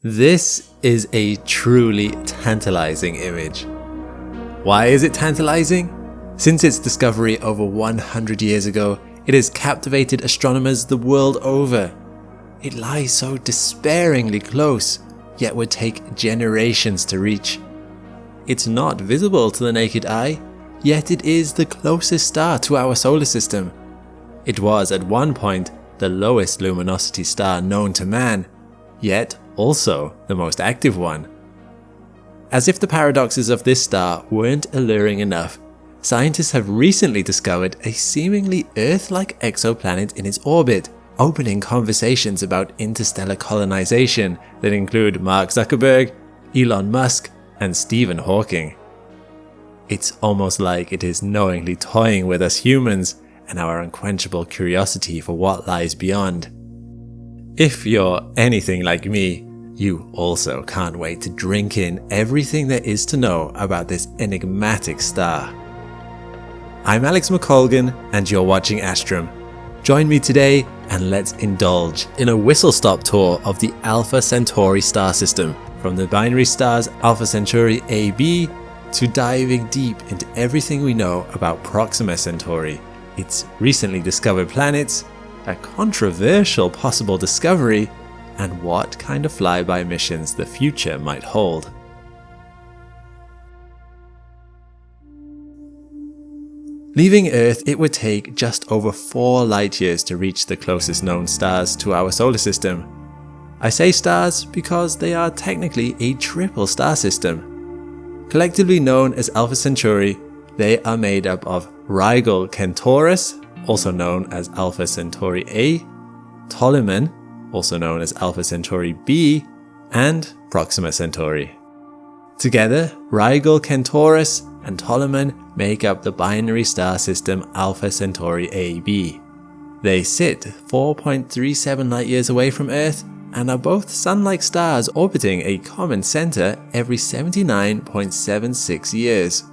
This is a truly tantalizing image. Why is it tantalizing? Since its discovery over 100 years ago, it has captivated astronomers the world over. It lies so despairingly close, yet would take generations to reach. It's not visible to the naked eye, yet it is the closest star to our solar system. It was at one point the lowest luminosity star known to man, yet also the most active one. As if the paradoxes of this star weren't alluring enough, scientists have recently discovered a seemingly Earth-like exoplanet in its orbit, opening conversations about interstellar colonization that include Mark Zuckerberg, Elon Musk, and Stephen Hawking. It's almost like it is knowingly toying with us humans and our unquenchable curiosity for what lies beyond. If you're anything like me, you also can't wait to drink in everything there is to know about this enigmatic star. I'm McColgan and you're watching Astrum. Join me today and let's indulge in a whistle-stop tour of the Alpha Centauri star system, from the binary stars Alpha Centauri AB to diving deep into everything we know about Proxima Centauri, its recently discovered planets, a controversial possible discovery, and what kind of flyby missions the future might hold. Leaving Earth, it would take just over 4 light years to reach the closest known stars to our solar system. I say stars because they are technically a triple star system. Collectively known as Alpha Centauri, they are made up of Rigel Kentaurus, also known as Alpha Centauri A, Ptolemy, also known as Alpha Centauri B, and Proxima Centauri. Together, Rigel Kentaurus and Ptolemy make up the binary star system Alpha Centauri AB. They sit 4.37 light years away from Earth and are both sun-like stars orbiting a common center every 79.76 years.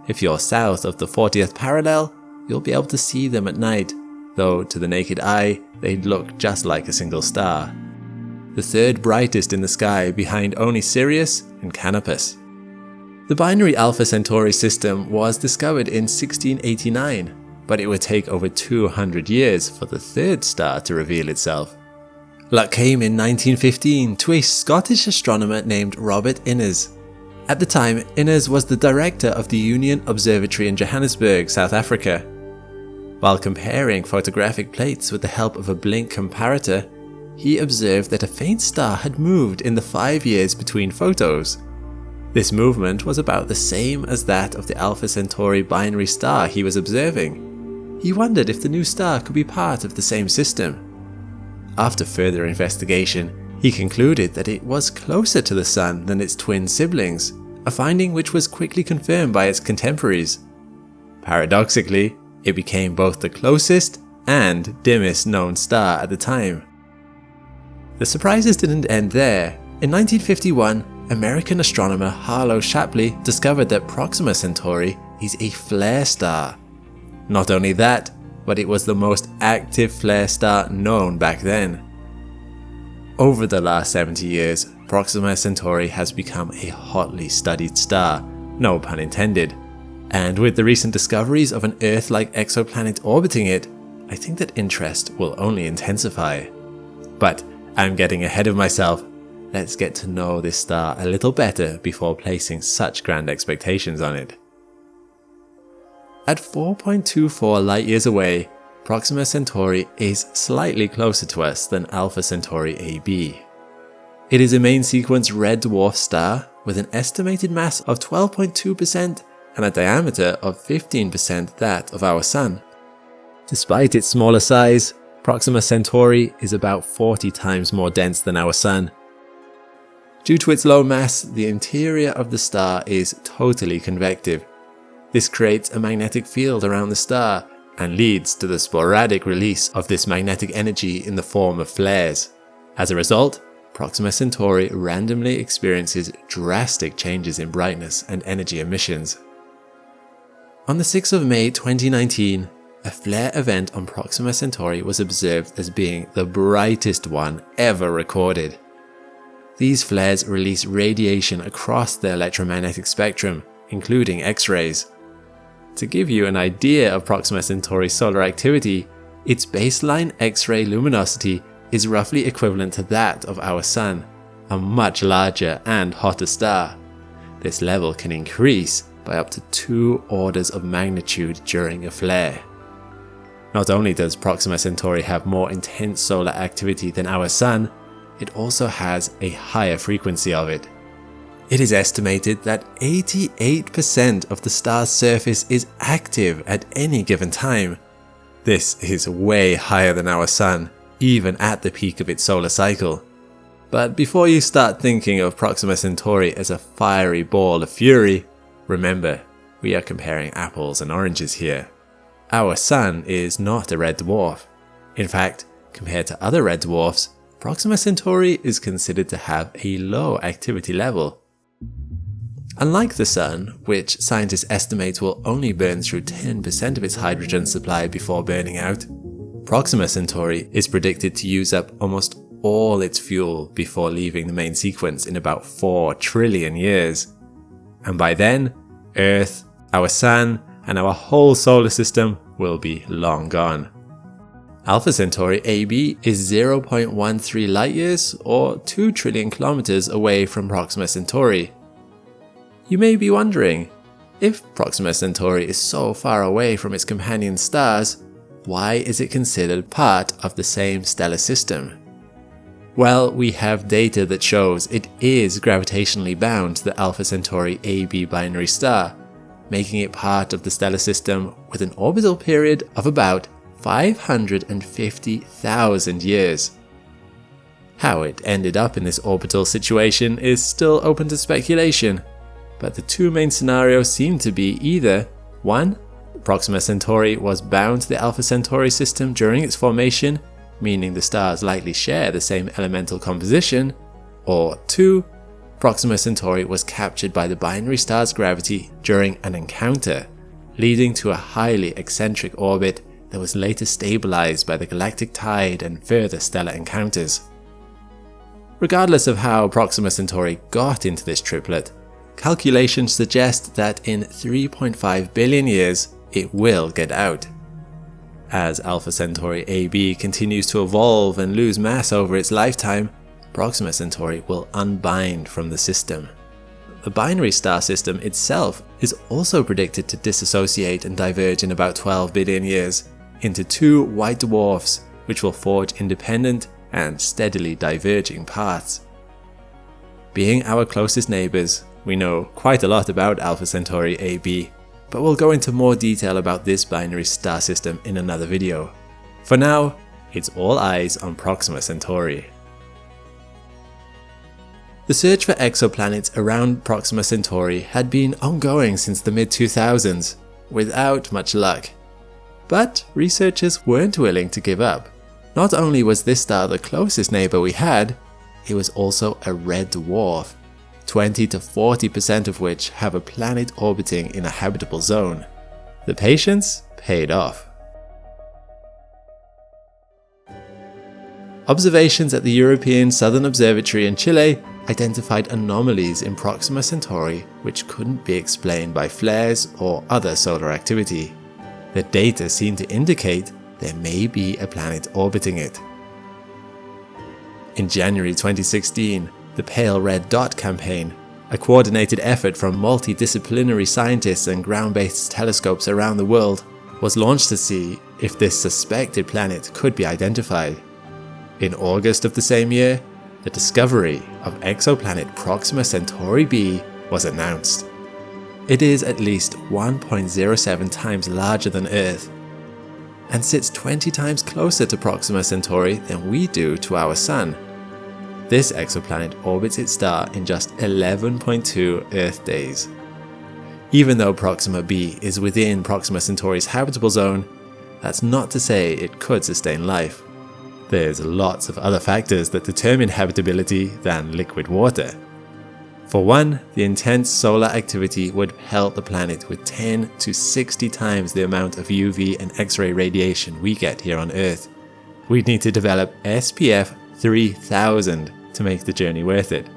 If you're south of the 40th parallel, you'll be able to see them at night, though to the naked eye, they'd look just like a single star. The third brightest in the sky behind only Sirius and Canopus. The binary Alpha Centauri system was discovered in 1689, but it would take over 200 years for the third star to reveal itself. Luck came in 1915 to a Scottish astronomer named Robert Innes. At the time, Innes was the director of the Union Observatory in Johannesburg, South Africa. While comparing photographic plates with the help of a blink comparator, he observed that a faint star had moved in the 5 years between photos. This movement was about the same as that of the Alpha Centauri binary star he was observing. He wondered if the new star could be part of the same system. After further investigation, he concluded that it was closer to the Sun than its twin siblings, a finding which was quickly confirmed by its contemporaries. Paradoxically, it became both the closest and dimmest known star at the time. The surprises didn't end there. In 1951, American astronomer Harlow Shapley discovered that Proxima Centauri is a flare star. Not only that, but it was the most active flare star known back then. Over the last 70 years, Proxima Centauri has become a hotly studied star, no pun intended. And with the recent discoveries of an Earth-like exoplanet orbiting it, I think that interest will only intensify. But I'm getting ahead of myself. Let's get to know this star a little better before placing such grand expectations on it. At 4.24 light years away, Proxima Centauri is slightly closer to us than Alpha Centauri AB. It is a main sequence red dwarf star with an estimated mass of 12.2% and a diameter of 15% that of our Sun. Despite its smaller size, Proxima Centauri is about 40 times more dense than our Sun. Due to its low mass, the interior of the star is totally convective. This creates a magnetic field around the star and leads to the sporadic release of this magnetic energy in the form of flares. As a result, Proxima Centauri randomly experiences drastic changes in brightness and energy emissions. On the 6th of May 2019, a flare event on Proxima Centauri was observed as being the brightest one ever recorded. These flares release radiation across the electromagnetic spectrum, including X-rays. To give you an idea of Proxima Centauri's solar activity, its baseline X-ray luminosity is roughly equivalent to that of our Sun, a much larger and hotter star. This level can increase by up to 2 orders of magnitude during a flare. Not only does Proxima Centauri have more intense solar activity than our Sun, it also has a higher frequency of it. It is estimated that 88% of the star's surface is active at any given time. This is way higher than our Sun, even at the peak of its solar cycle. But before you start thinking of Proxima Centauri as a fiery ball of fury, remember, we are comparing apples and oranges here. Our Sun is not a red dwarf. In fact, compared to other red dwarfs, Proxima Centauri is considered to have a low activity level. Unlike the Sun, which scientists estimate will only burn through 10% of its hydrogen supply before burning out, Proxima Centauri is predicted to use up almost all its fuel before leaving the main sequence in about 4 trillion years. And by then, Earth, our Sun, and our whole solar system will be long gone. Alpha Centauri AB is 0.13 light-years or 2 trillion kilometers away from Proxima Centauri. You may be wondering, if Proxima Centauri is so far away from its companion stars, why is it considered part of the same stellar system? Well, we have data that shows it is gravitationally bound to the Alpha Centauri AB binary star, making it part of the stellar system with an orbital period of about 550,000 years. How it ended up in this orbital situation is still open to speculation, but the 2 main scenarios seem to be either 1. Proxima Centauri was bound to the Alpha Centauri system during its formation, meaning the stars likely share the same elemental composition, or 2. Proxima Centauri was captured by the binary star's gravity during an encounter, leading to a highly eccentric orbit that was later stabilized by the galactic tide and further stellar encounters. Regardless of how Proxima Centauri got into this triplet, calculations suggest that in 3.5 billion years it will get out. As Alpha Centauri AB continues to evolve and lose mass over its lifetime, Proxima Centauri will unbind from the system. The binary star system itself is also predicted to disassociate and diverge in about 12 billion years into 2 white dwarfs, which will forge independent and steadily diverging paths. Being our closest neighbors, we know quite a lot about Alpha Centauri AB, but we'll go into more detail about this binary star system in another video. For now, it's all eyes on Proxima Centauri. The search for exoplanets around Proxima Centauri had been ongoing since the mid-2000s, without much luck. But researchers weren't willing to give up. Not only was this star the closest neighbor we had, it was also a red dwarf, 20 to 40% of which have a planet orbiting in a habitable zone. The patience paid off. Observations at the European Southern Observatory in Chile identified anomalies in Proxima Centauri which couldn't be explained by flares or other solar activity. The data seem to indicate there may be a planet orbiting it. In January 2016, the Pale Red Dot campaign, a coordinated effort from multidisciplinary scientists and ground-based telescopes around the world, was launched to see if this suspected planet could be identified. In August of the same year, the discovery of exoplanet Proxima Centauri B was announced. It is at least 1.07 times larger than Earth, and sits 20 times closer to Proxima Centauri than we do to our Sun. This exoplanet orbits its star in just 11.2 Earth days. Even though Proxima B is within Proxima Centauri's habitable zone, that's not to say it could sustain life. There's lots of other factors that determine habitability than liquid water. For one, the intense solar activity would pelt the planet with 10 to 60 times the amount of UV and X-ray radiation we get here on Earth. We'd need to develop SPF 3000 to make the journey worth it.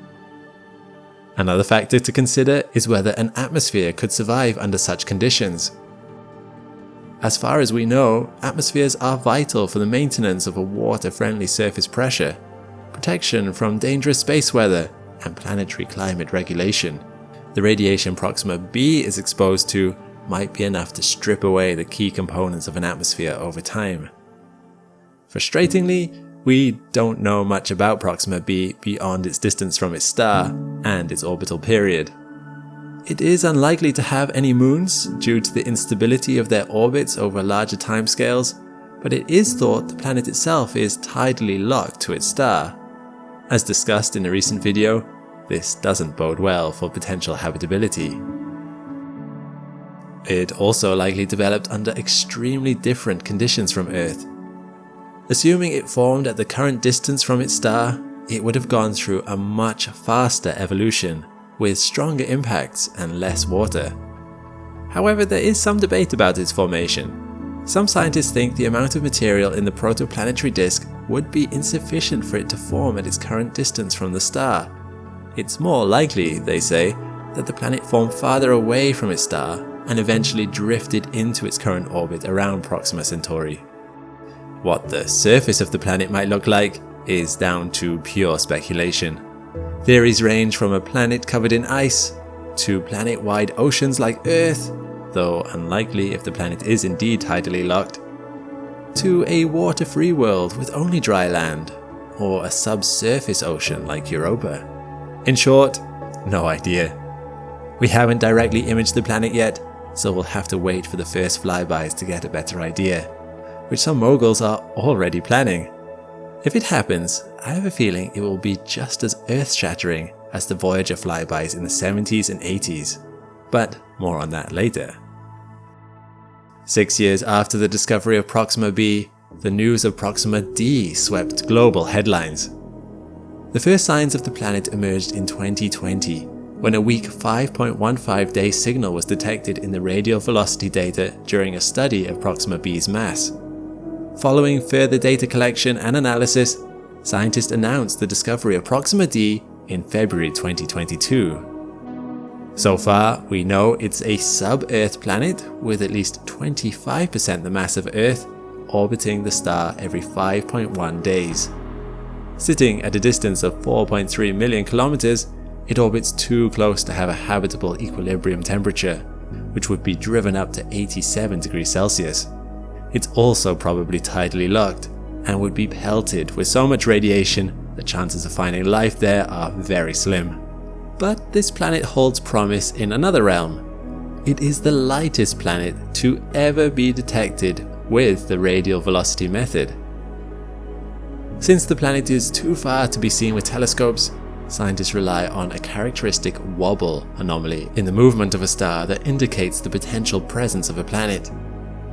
Another factor to consider is whether an atmosphere could survive under such conditions. As far as we know, atmospheres are vital for the maintenance of a water-friendly surface pressure, protection from dangerous space weather, and planetary climate regulation. The radiation Proxima B is exposed to might be enough to strip away the key components of an atmosphere over time. Frustratingly, we don't know much about Proxima B beyond its distance from its star and its orbital period. It is unlikely to have any moons due to the instability of their orbits over larger timescales, but it is thought the planet itself is tidally locked to its star. As discussed in a recent video, this doesn't bode well for potential habitability. It also likely developed under extremely different conditions from Earth. Assuming it formed at the current distance from its star, it would have gone through a much faster evolution, with stronger impacts and less water. However, there is some debate about its formation. Some scientists think the amount of material in the protoplanetary disk would be insufficient for it to form at its current distance from the star. It's more likely, they say, that the planet formed farther away from its star and eventually drifted into its current orbit around Proxima Centauri. What the surface of the planet might look like is down to pure speculation. Theories range from a planet covered in ice to planet-wide oceans like Earth, though unlikely if the planet is indeed tidally locked, to a water-free world with only dry land, or a subsurface ocean like Europa. In short, no idea. We haven't directly imaged the planet yet, so we'll have to wait for the first flybys to get a better idea, which some moguls are already planning. If it happens, I have a feeling it will be just as earth-shattering as the Voyager flybys in the 70s and 80s, but more on that later. 6 years after the discovery of Proxima B, the news of Proxima D swept global headlines. The first signs of the planet emerged in 2020, when a weak 5.15 day signal was detected in the radial velocity data during a study of Proxima B's mass. Following further data collection and analysis, scientists announced the discovery of Proxima D in February 2022. So far, we know it's a sub-Earth planet with at least 25% the mass of Earth, orbiting the star every 5.1 days. Sitting at a distance of 4.3 million kilometers, it orbits too close to have a habitable equilibrium temperature, which would be driven up to 87 degrees Celsius. It's also probably tidally locked, and would be pelted with so much radiation the chances of finding life there are very slim. But this planet holds promise in another realm. It is the lightest planet to ever be detected with the radial velocity method. Since the planet is too far to be seen with telescopes, scientists rely on a characteristic wobble anomaly in the movement of a star that indicates the potential presence of a planet.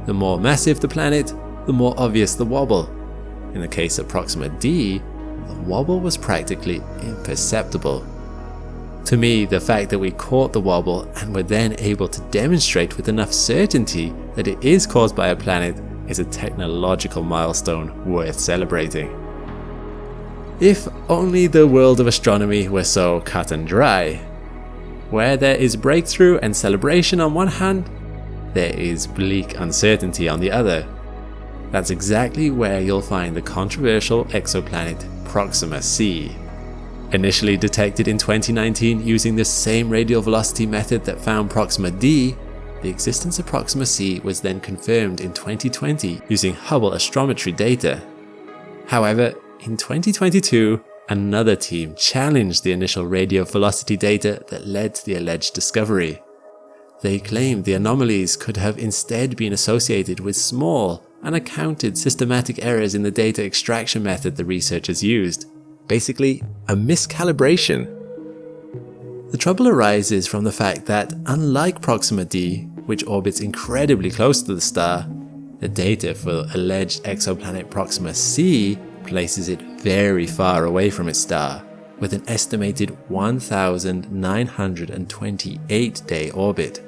The more massive the planet, the more obvious the wobble. In the case of Proxima D, the wobble was practically imperceptible. To me, the fact that we caught the wobble and were then able to demonstrate with enough certainty that it is caused by a planet is a technological milestone worth celebrating. If only the world of astronomy were so cut and dry. Where there is breakthrough and celebration on one hand, there is bleak uncertainty on the other. That's exactly where you'll find the controversial exoplanet Proxima C. Initially detected in 2019 using the same radial velocity method that found Proxima D, the existence of Proxima C was then confirmed in 2020 using Hubble astrometry data. However, in 2022, another team challenged the initial radial velocity data that led to the alleged discovery. They claimed the anomalies could have instead been associated with small, unaccounted systematic errors in the data extraction method the researchers used. Basically, a miscalibration. The trouble arises from the fact that, unlike Proxima D, which orbits incredibly close to the star, the data for alleged exoplanet Proxima C places it very far away from its star, with an estimated 1,928-day orbit.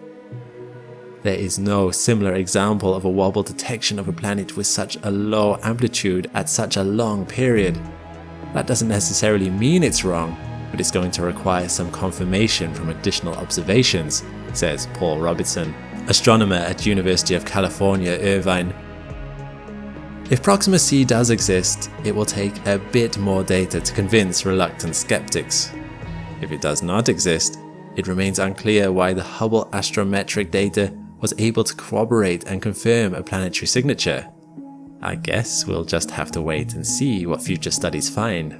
There is no similar example of a wobble detection of a planet with such a low amplitude at such a long period. That doesn't necessarily mean it's wrong, but it's going to require some confirmation from additional observations, says Paul Robertson, astronomer at University of California, Irvine. If Proxima C does exist, it will take a bit more data to convince reluctant skeptics. If it does not exist, it remains unclear why the Hubble astrometric data was able to corroborate and confirm a planetary signature. I guess we'll just have to wait and see what future studies find.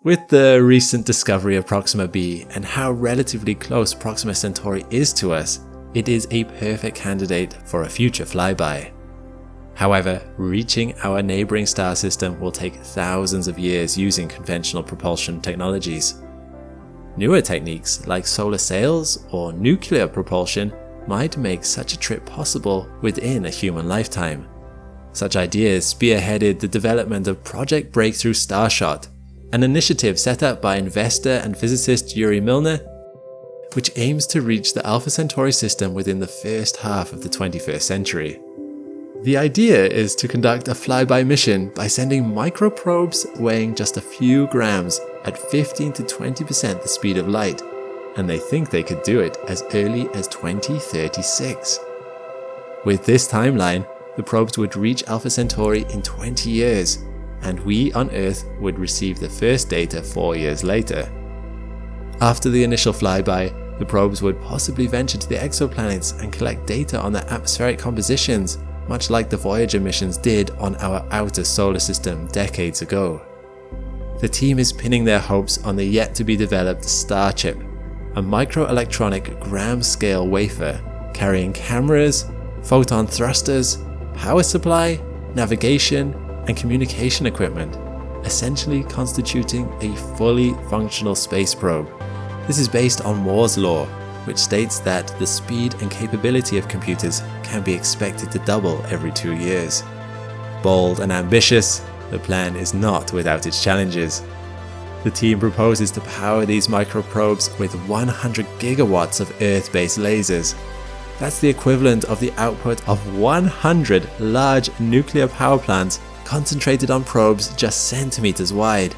With the recent discovery of Proxima B and how relatively close Proxima Centauri is to us, it is a perfect candidate for a future flyby. However, reaching our neighbouring star system will take thousands of years using conventional propulsion technologies. Newer techniques like solar sails or nuclear propulsion might make such a trip possible within a human lifetime. Such ideas spearheaded the development of Project Breakthrough Starshot, an initiative set up by investor and physicist Yuri Milner, which aims to reach the Alpha Centauri system within the first half of the 21st century. The idea is to conduct a flyby mission by sending microprobes weighing just a few grams at 15 to 20% the speed of light, and they think they could do it as early as 2036. With this timeline, the probes would reach Alpha Centauri in 20 years, and we on Earth would receive the first data 4 years later. After the initial flyby, the probes would possibly venture to the exoplanets and collect data on their atmospheric compositions, much like the Voyager missions did on our outer solar system decades ago. The team is pinning their hopes on the yet-to-be-developed Star Chip, a microelectronic gram-scale wafer carrying cameras, photon thrusters, power supply, navigation, and communication equipment, essentially constituting a fully functional space probe. This is based on Moore's law, which states that the speed and capability of computers can be expected to double every 2 years. Bold and ambitious, the plan is not without its challenges. The team proposes to power these microprobes with 100 gigawatts of Earth-based lasers. That's the equivalent of the output of 100 large nuclear power plants concentrated on probes just centimeters wide.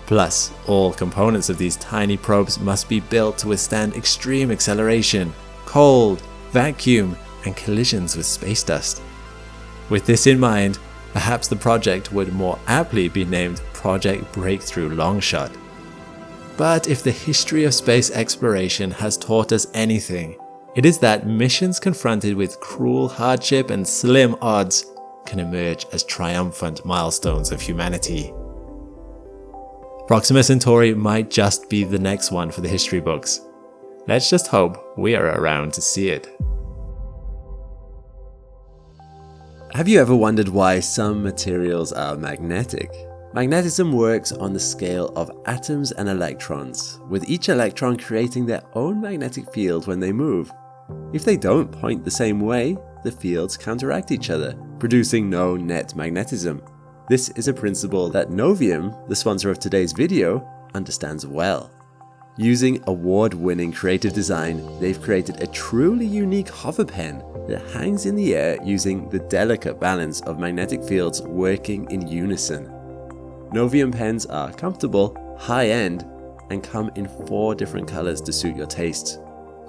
Plus, all components of these tiny probes must be built to withstand extreme acceleration, cold, vacuum, and collisions with space dust. With this in mind, perhaps the project would more aptly be named Project Breakthrough Longshot. But if the history of space exploration has taught us anything, it is that missions confronted with cruel hardship and slim odds can emerge as triumphant milestones of humanity. Proxima Centauri might just be the next one for the history books. Let's just hope we are around to see it. Have you ever wondered why some materials are magnetic? Magnetism works on the scale of atoms and electrons, with each electron creating their own magnetic field when they move. If they don't point the same way, the fields counteract each other, producing no net magnetism. This is a principle that Novium, the sponsor of today's video, understands well. Using award-winning creative design, they've created a truly unique hover pen that hangs in the air using the delicate balance of magnetic fields working in unison. Novium pens are comfortable, high-end, and come in 4 different colors to suit your tastes.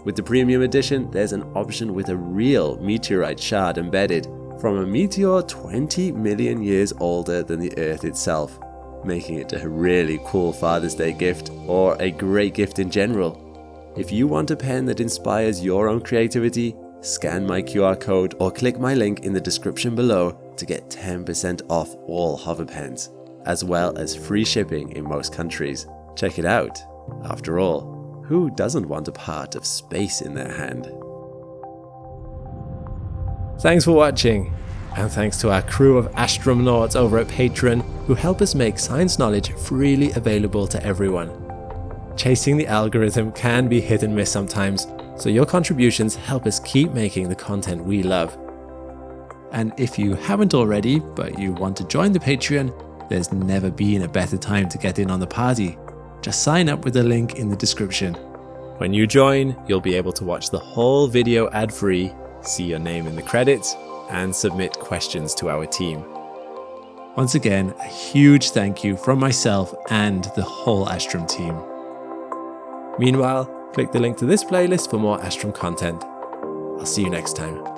With the premium edition, there's an option with a real meteorite shard embedded from a meteor 20 million years older than the Earth itself, making it a really cool Father's Day gift or a great gift in general. If you want a pen that inspires your own creativity, scan my QR code or click my link in the description below to get 10% off all hover pens, as well as free shipping in most countries. Check it out. After all, who doesn't want a part of space in their hand? Thanks for watching, and thanks to our crew of Astromnauts over at Patreon who help us make science knowledge freely available to everyone. Chasing the algorithm can be hit and miss sometimes, so your contributions help us keep making the content we love. And if you haven't already, but you want to join the Patreon, there's never been a better time to get in on the party. Just sign up with the link in the description. When you join, you'll be able to watch the whole video ad-free, see your name in the credits, and submit questions to our team. Once again, a huge thank you from myself and the whole Astrum team. Meanwhile, click the link to this playlist for more Astrum content. I'll see you next time.